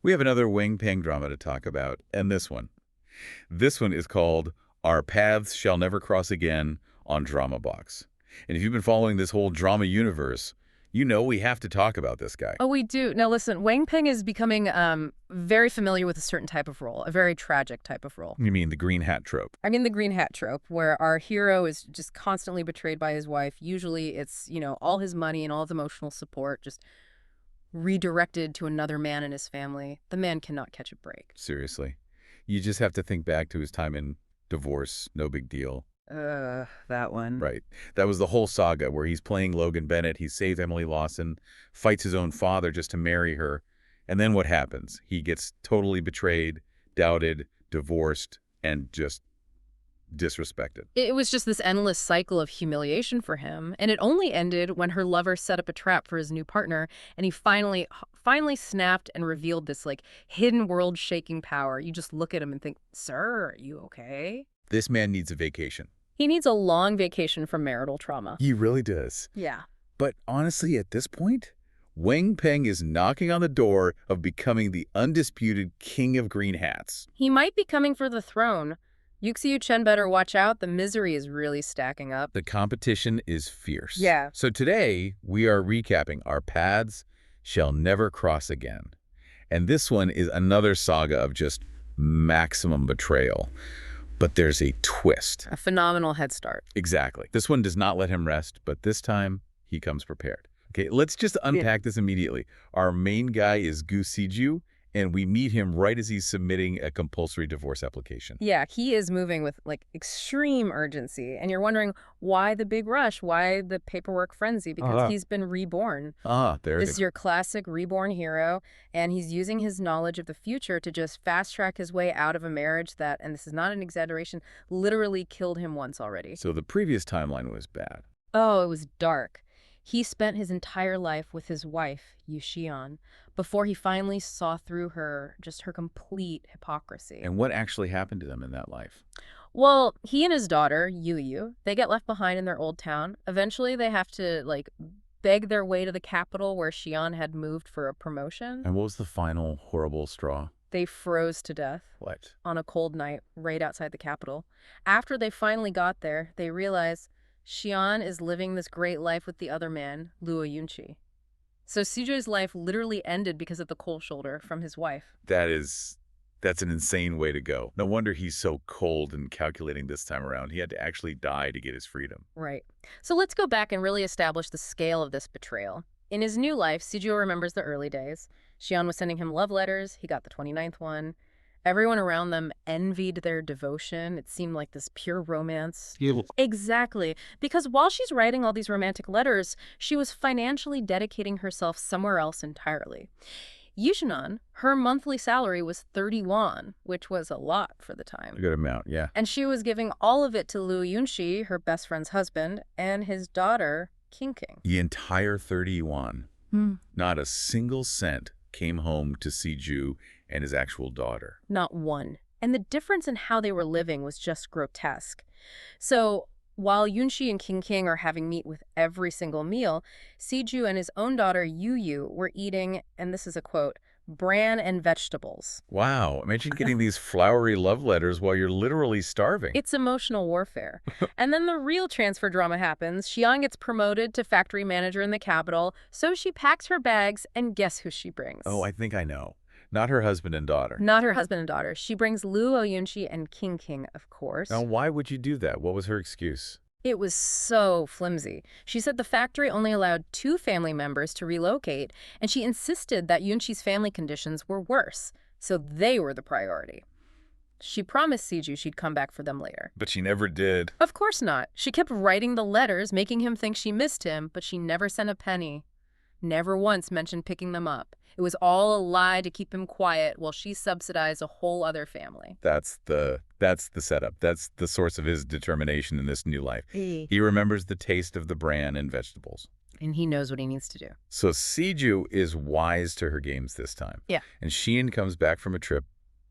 We have another Wing Pang drama to talk about, and this one. This one is called Our Paths Shall Never Cross Again on Drama Box. And if you've been following this whole drama universe, you know we have to talk about this guy. Oh, we do. Now, listen, Wang Peng is becoming very familiar with a certain type of role, a very tragic type of role. You mean the green hat trope? I mean, the green hat trope, where our hero is just constantly betrayed by his wife. Usually it's, all his money and all his emotional support just redirected to another man in his family. The man cannot catch a break. Seriously. You just have to think back to his time in Divorce, No Big Deal. That one. Right. That was the whole saga where he's playing Logan Bennett. He saved Emily Lawson, fights his own father just to marry her. And then what happens? He gets totally betrayed, doubted, divorced, and just disrespected. It was just this endless cycle of humiliation for him, and it only ended when her lover set up a trap for his new partner, and he finally snapped and revealed this hidden world-shaking power. You just look at him and think, "Sir, are you okay?" This man needs a vacation. He needs a long vacation from marital trauma. He really does. Yeah. But honestly, at this point, Wang Peng is knocking on the door of becoming the undisputed king of green hats. He might be coming for the throne. Yuxiu Chen better watch out. The misery is really stacking up. The competition is fierce. Yeah. So today, we are recapping Our Paths Shall Never Cross Again. And this one is another saga of just maximum betrayal. But there's a twist. A phenomenal head start. Exactly. This one does not let him rest, but this time he comes prepared. Okay, let's just unpack this immediately. Our main guy is Gu Siju, and we meet him right as he's submitting a compulsory divorce application. Yeah, he is moving with extreme urgency. And you're wondering, why the big rush? Why the paperwork frenzy? Because he's been reborn. There it This is. is your classic reborn hero, and he's using his knowledge of the future to just fast-track his way out of a marriage that, and this is not an exaggeration, literally killed him once already. So the previous timeline was bad. Oh, it was dark. He spent his entire life with his wife, Yu Xian, before he finally saw through her complete hypocrisy. And what actually happened to them in that life? Well, he and his daughter, Yu, they get left behind in their old town. Eventually, they have to, beg their way to the capital where Xian had moved for a promotion. And what was the final horrible straw? They froze to death. What? On a cold night right outside the capital. After they finally got there, they realize Xian is living this great life with the other man, Luo Yunqi. So CJ's life literally ended because of the cold shoulder from his wife. That's an insane way to go. No wonder he's so cold and calculating this time around. He had to actually die to get his freedom. Right. So let's go back and really establish the scale of this betrayal. In his new life, Sijo remembers the early days. Xian was sending him love letters. He got the 29th one. Everyone around them envied their devotion. It seemed like this pure romance. Exactly. Because while she's writing all these romantic letters, she was financially dedicating herself somewhere else entirely. Yushinan, her monthly salary was 30 won, which was a lot for the time. A good amount, yeah. And she was giving all of it to Luo Yunqi, her best friend's husband, and his daughter, King. The entire 30 yuan. Not a single cent came home to Siju and his actual daughter. Not one. And the difference in how they were living was just grotesque. So while Yunqi and King are having meat with every single meal, Siju and his own daughter Yu were eating, and this is a quote, bran and vegetables. Wow, imagine getting these flowery love letters while you're literally starving. It's emotional warfare. And then the real transfer drama happens. Xiang gets promoted to factory manager in the capital, so she packs her bags, and guess who she brings? Oh, I think I know. Not her husband and daughter. Not her husband and daughter. She brings Luo Yunqi and King, of course. Now, why would you do that? What was her excuse? It was so flimsy. She said the factory only allowed 2 family members to relocate, and she insisted that Yunqi's family conditions were worse, so they were the priority. She promised Siju she'd come back for them later. But she never did. Of course not. She kept writing the letters, making him think she missed him, but she never sent a penny. Never once mentioned picking them up. It was all a lie to keep him quiet while she subsidized a whole other family. That's the setup. That's the source of his determination in this new life. He remembers the taste of the bran and vegetables. And he knows what he needs to do. So Siju is wise to her games this time. Yeah. And Xian comes back from a trip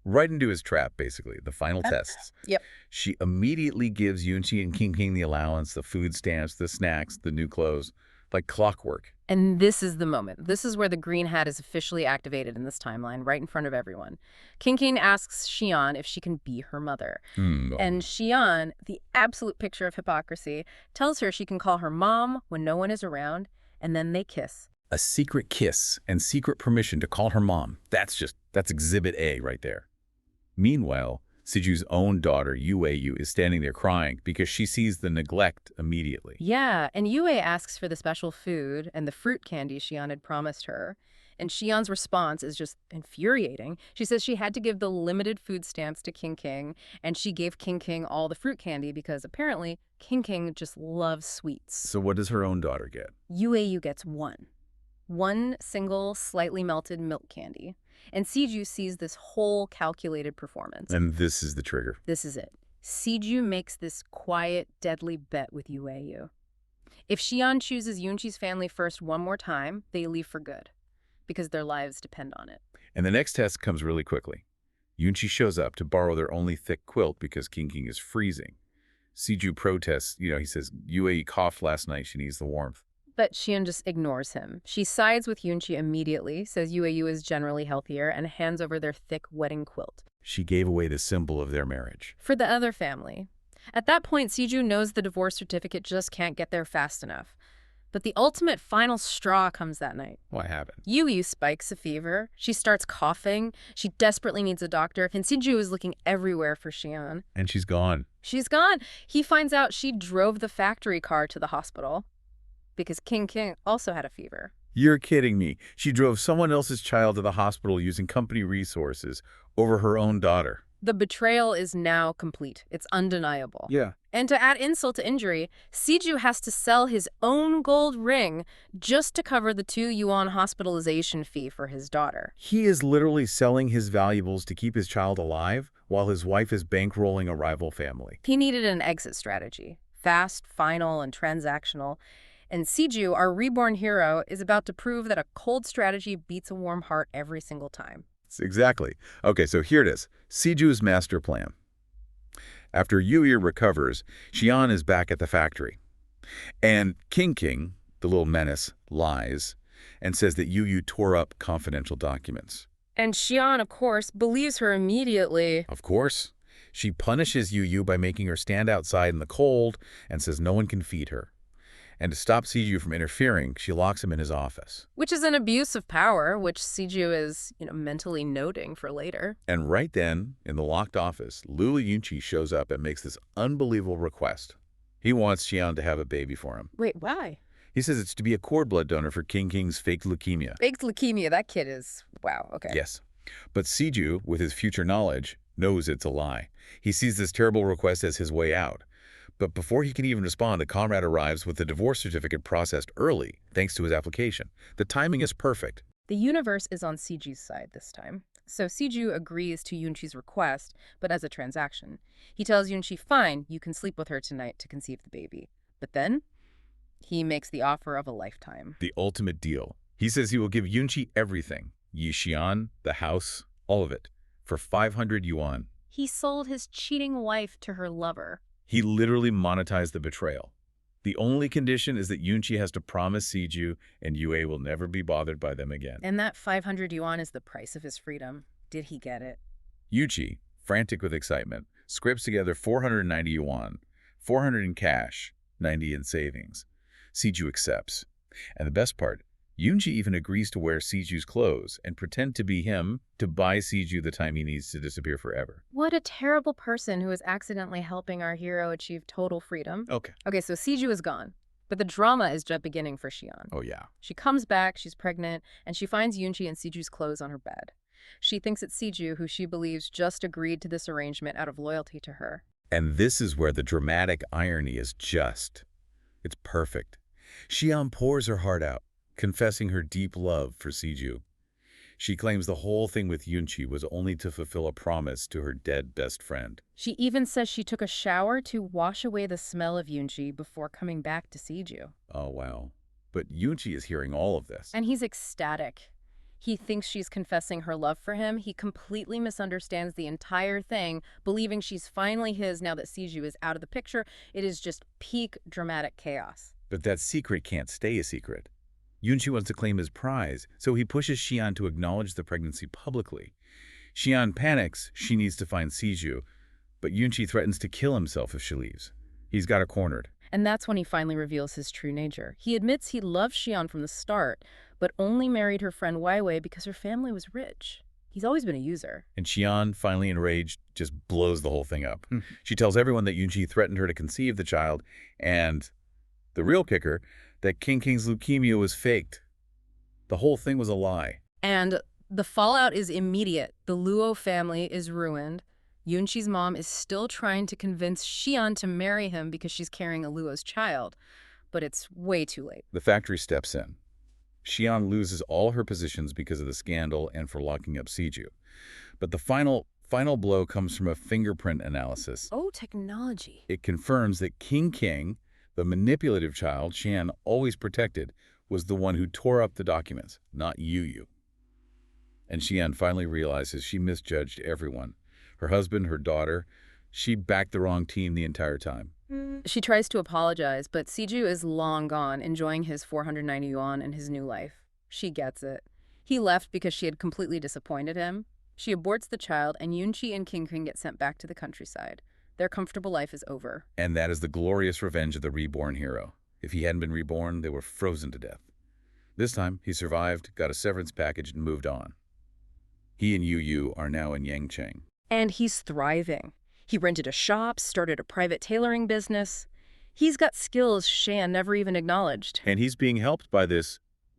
right into his trap, basically, the final tests. Yep. She immediately gives Yunqi and King the allowance, the food stamps, the snacks, the new clothes, like clockwork. And this is the moment. This is where the green hat is officially activated in this timeline, right in front of everyone. King King asks Xian if she can be her mother. And Xian, the absolute picture of hypocrisy, tells her she can call her mom when no one is around, and then they kiss. A secret kiss and secret permission to call her mom. That's exhibit A right there. Meanwhile, Siju's own daughter, Yue, is standing there crying because she sees the neglect immediately. Yeah, and Yue asks for the special food and the fruit candy Xian had promised her. And Xian's response is just infuriating. She says she had to give the limited food stamps to King King, and she gave King King all the fruit candy because apparently King King just loves sweets. So what does her own daughter get? Yue gets one single, slightly melted milk candy. And Siju sees this whole calculated performance. And this is the trigger. This is it. Siju makes this quiet, deadly bet with Yue. If Xian chooses Yunqi's family first one more time, they leave for good, because their lives depend on it. And the next test comes really quickly. Yunqi shows up to borrow their only thick quilt because King King is freezing. Siju protests. He says, Yue coughed last night. She needs the warmth. But Xian just ignores him. She sides with Yunqi immediately, says Yue is generally healthier, and hands over their thick wedding quilt. She gave away the symbol of their marriage. For the other family. At that point, Siju knows the divorce certificate just can't get there fast enough. But the ultimate final straw comes that night. What happened? Yue spikes a fever. She starts coughing. She desperately needs a doctor. And Siju is looking everywhere for Xian. And she's gone. She's gone. He finds out she drove the factory car to the hospital because King King also had a fever. You're kidding me. She drove someone else's child to the hospital using company resources over her own daughter. The betrayal is now complete. It's undeniable. Yeah. And to add insult to injury, Siju has to sell his own gold ring just to cover the 2 yuan hospitalization fee for his daughter. He is literally selling his valuables to keep his child alive while his wife is bankrolling a rival family. He needed an exit strategy. Fast, final, and transactional. And Siju, our reborn hero, is about to prove that a cold strategy beats a warm heart every single time. Exactly. Okay, so here it is. Siju's master plan. After Yue recovers, Xian is back at the factory. And King King, the little menace, lies and says that Yue tore up confidential documents. And Xian, of course, believes her immediately. Of course. She punishes Yue by making her stand outside in the cold and says no one can feed her. And to stop Siju from interfering, she locks him in his office. Which is an abuse of power, which Siju is, mentally noting for later. And right then, in the locked office, Lulu Yunqi shows up and makes this unbelievable request. He wants Xian to have a baby for him. Wait, why? He says it's to be a cord blood donor for King King's fake leukemia. Fake leukemia, that kid is, wow, okay. Yes. But Siju, with his future knowledge, knows it's a lie. He sees this terrible request as his way out. But before he can even respond, a comrade arrives with the divorce certificate processed early, thanks to his application. The timing is perfect. The universe is on Siju's side this time. So Siju agrees to Yunqi's request, but as a transaction. He tells Yunqi, fine, you can sleep with her tonight to conceive the baby. But then, he makes the offer of a lifetime. The ultimate deal. He says he will give Yunqi everything. Yixian, the house, all of it, for 500 yuan. He sold his cheating wife to her lover. He literally monetized the betrayal. The only condition is that Yunqi has to promise Siju and Yue will never be bothered by them again. And that 500 yuan is the price of his freedom. Did he get it? Yunqi, frantic with excitement, scrapes together 490 yuan, 400 in cash, 90 in savings. Siju accepts. And the best part, Yunqi even agrees to wear Siju's clothes and pretend to be him to buy Siju the time he needs to disappear forever. What a terrible person who is accidentally helping our hero achieve total freedom. Okay, so Siju is gone. But the drama is just beginning for Xian. Oh, yeah. She comes back, she's pregnant, and she finds Yunqi and Siju's clothes on her bed. She thinks it's Siju, who she believes just agreed to this arrangement out of loyalty to her. And this is where the dramatic irony is just. It's perfect. Xian pours her heart out, confessing her deep love for Siju. She claims the whole thing with Yunqi was only to fulfill a promise to her dead best friend. She even says she took a shower to wash away the smell of Yunqi before coming back to Siju. Oh, wow. But Yunqi is hearing all of this. And he's ecstatic. He thinks she's confessing her love for him. He completely misunderstands the entire thing, believing she's finally his now that Siju is out of the picture. It is just peak dramatic chaos. But that secret can't stay a secret. Yunchi wants to claim his prize, so he pushes Xian to acknowledge the pregnancy publicly. Xian panics. She needs to find Siju, but Yunchi threatens to kill himself if she leaves. He's got her cornered. And that's when he finally reveals his true nature. He admits he loved Xian from the start, but only married her friend Weiwei because her family was rich. He's always been a user. And Xian, finally enraged, just blows the whole thing up. She tells everyone that Yunchi threatened her to conceive the child, and the real kicker, that King's leukemia was faked. The whole thing was a lie. And the fallout is immediate. The Luo family is ruined. Yunchi's mom is still trying to convince Xian to marry him because she's carrying a Luo's child, but it's way too late. The factory steps in. Xian loses all her positions because of the scandal and for locking up Siju. But the final blow comes from a fingerprint analysis. Oh, technology. It confirms that King, the manipulative child Xian always protected, was the one who tore up the documents, not Yu. And Xian finally realizes she misjudged everyone. Her husband, her daughter. She backed the wrong team the entire time. She tries to apologize, but Siju is long gone, enjoying his 490 yuan and his new life. She gets it. He left because she had completely disappointed him. She aborts the child, and Yunchi and King get sent back to the countryside. Their comfortable life is over. And that is the glorious revenge of the reborn hero. If he hadn't been reborn, they were frozen to death. This time, he survived, got a severance package, and moved on. He and Yu are now in Yangcheng. And he's thriving. He rented a shop, started a private tailoring business. He's got skills Shan never even acknowledged. And he's being helped by this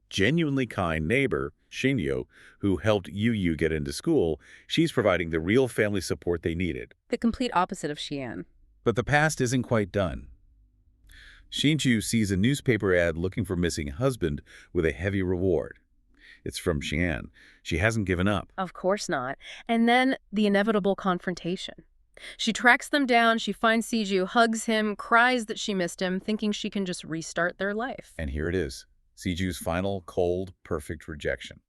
genuinely kind neighbor, Xinyo, who helped Yu get into school. She's providing the real family support they needed. The complete opposite of Xian. But the past isn't quite done. Xinju sees a newspaper ad looking for missing husband with a heavy reward. It's from Xian. She hasn't given up. Of course not. And then the inevitable confrontation. She tracks them down, she finds Siju, hugs him, cries that she missed him, thinking she can just restart their life. And here it is. Siju's final, cold, perfect rejection.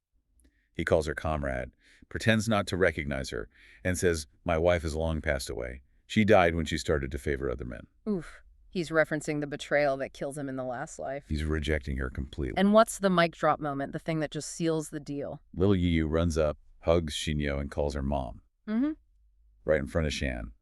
He calls her comrade, pretends not to recognize her, and says, "My wife has long passed away. She died when she started to favor other men." Oof. He's referencing the betrayal that kills him in the last life. He's rejecting her completely. And what's the mic drop moment, the thing that just seals the deal? Little Yu runs up, hugs Xinyo, and calls her mom. Right in front of Shan,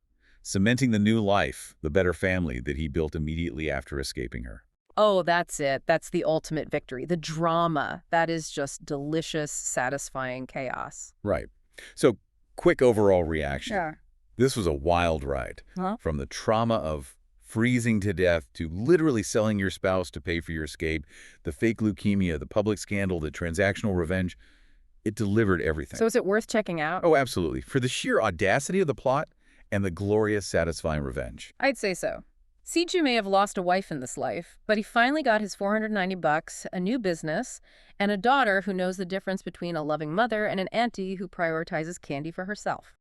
cementing the new life, the better family that he built immediately after escaping her. Oh, that's it. That's the ultimate victory. The drama. That is just delicious, satisfying chaos. Right. So, quick overall reaction. Sure. This was a wild ride. From the trauma of freezing to death to literally selling your spouse to pay for your escape, the fake leukemia, the public scandal, the transactional revenge. It delivered everything. So is it worth checking out? Oh, absolutely. For the sheer audacity of the plot and the glorious, satisfying revenge. I'd say so. Siju may have lost a wife in this life, but he finally got his $490, a new business, and a daughter who knows the difference between a loving mother and an auntie who prioritizes candy for herself.